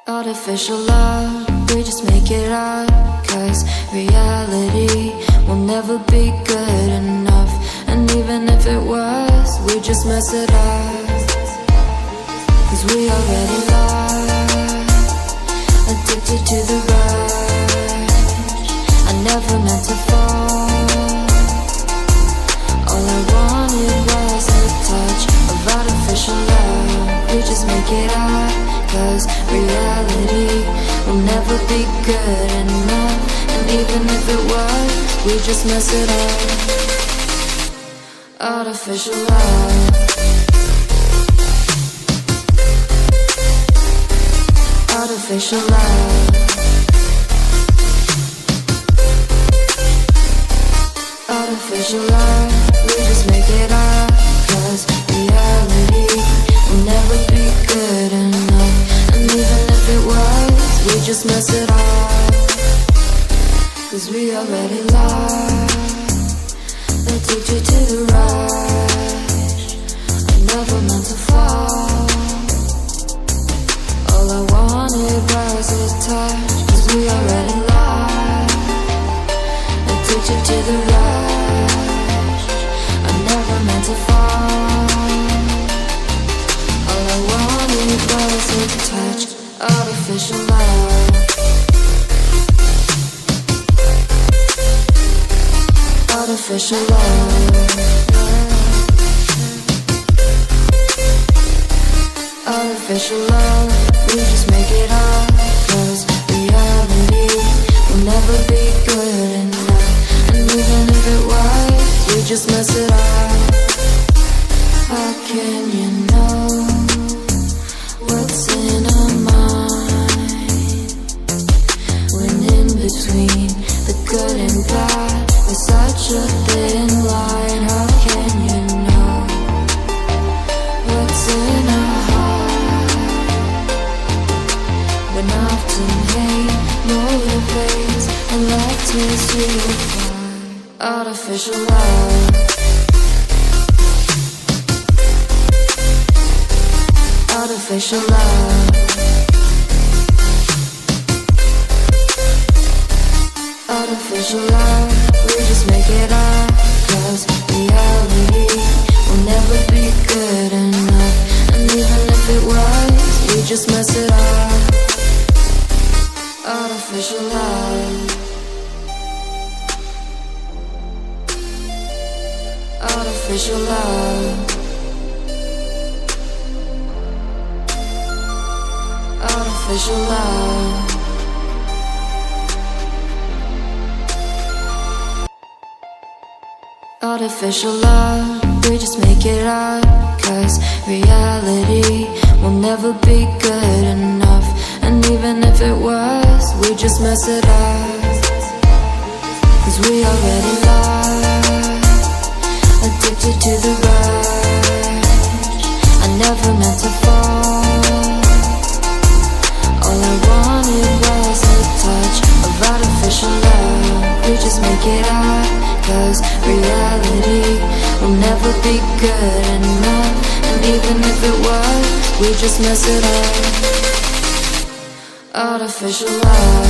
Artificial love, we just make it up, 'cause reality will never be good enough. And even if it was, we just mess it up, 'cause we already lost, addicted to the rush. I never meant to fall. All I wanted was a touch of artificial love. We just make it up, 'cause reality will never be good enough. And even if it was, we just mess it up. Artificial love, artificial love, artificial love. We just make it up, 'cause reality will never be good enough. And even if it was, we just mess it up, 'cause we already lost, addicted to the rush. I never meant to fall. All I wanted was a touch, 'cause we already lost, addicted to the rush. I never meant to fall. All I wanted was a touch, artificial love, artificial love, artificial love. We just make it up, 'cause reality will never be good enough. And even if it was, we just mess it up. How can you know what's in our mind, when in between the good and bad there's such a thin line? How can you know what's in our heart, when often hate motivates and love tears you apart? Artificial love, artificial love, artificial love. We just make it up, 'cause reality will never be good enough. And even if it was, we just mess it up. Artificial love, artificial love, artificial love. Artificial love, we just make it up, 'cause reality will never be good enough. And even if it was, we just mess it up, 'cause we already lost, addicted to the rush. I never meant to fall. All I wanted was a touch of artificial love. We just make it up, 'cause reality will never be good enough. And even if it was, we just mess it up. Artificial love,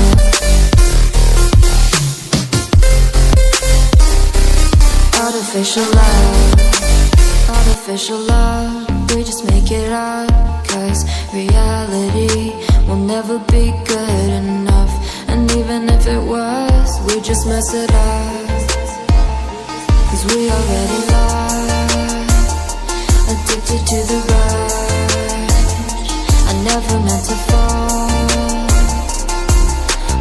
artificial love, artificial love. We just make it up, 'cause reality will never be good enough. And even if it was, we just mess it up, 'cause we already lost, addicted to the rush. I never meant to fall.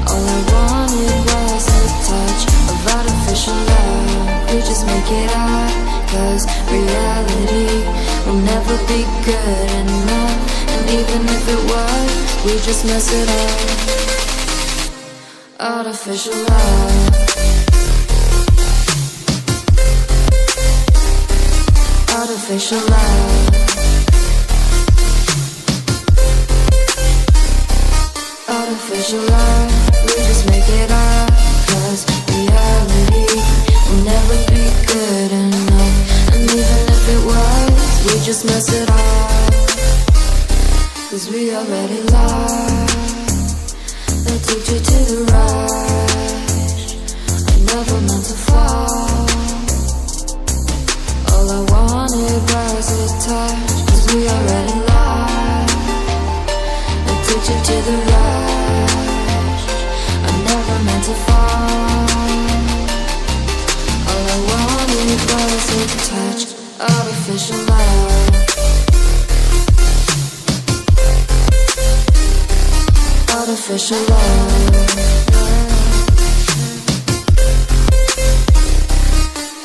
All I wanted was a touch of artificial love. We just make it up, 'cause reality will never be good enough. And even if it was, we just mess it up. Artificial love, artificial love, artificial love. We just make it up, 'cause reality will never be good enough. And even if it was, we just mess it up, 'cause we already lost. addicted to the rush. I never meant to fall. All I wanted was a touch, 'cause we already lost. Addicted to the rush. I never meant to fall. All I wanted was a touch, artificial love. Artificial love.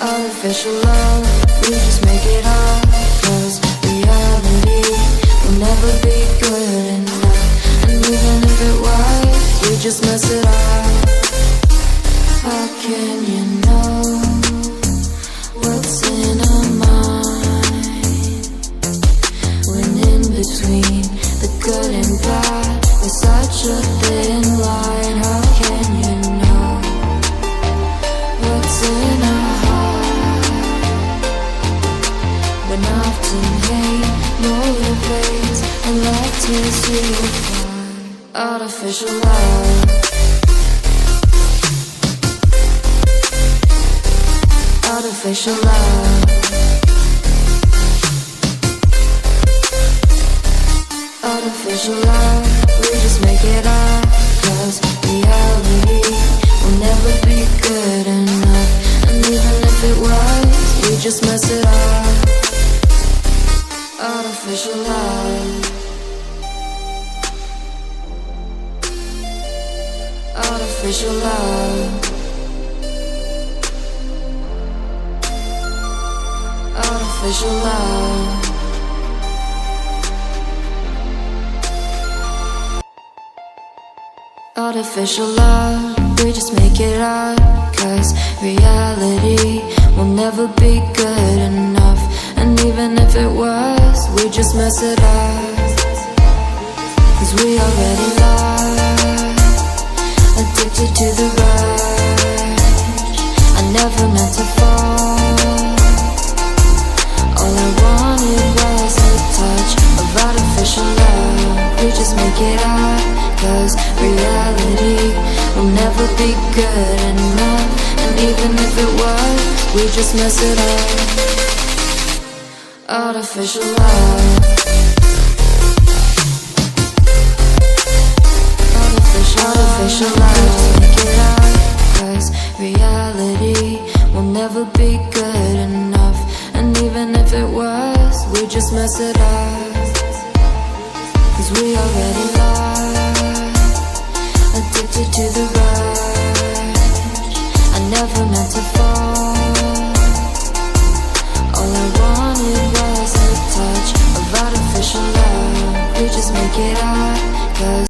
Artificial love. We just make it up, 'cause reality will never be good enough. And even if it was, we just mess it up. How can you know what's in our mind, when in between the good and bad there's such a thin line? How can you know what's in our heart, when often hate motivates and love tears you apart? Artificial love. Artificial love. Artificial love. We just make it up, 'cause reality will never be good enough. And even if it was, we just mess it up. Artificial love. Artificial love. Artificial love. Artificial love, we just make it up, 'cause reality will never be good enough. And even if it was, we just mess it up, 'cause we already lost. Addicted to the rush. I never meant to fall. All I wanted was a touch of artificial love. We just make it up, 'cause reality will never be good enough. And even if it was, we just mess it up. Artificial love. Artificial love. Just make it up, 'cause reality will never be good enough. And even if it was, we just mess it up, 'cause we already lost. Addicted to the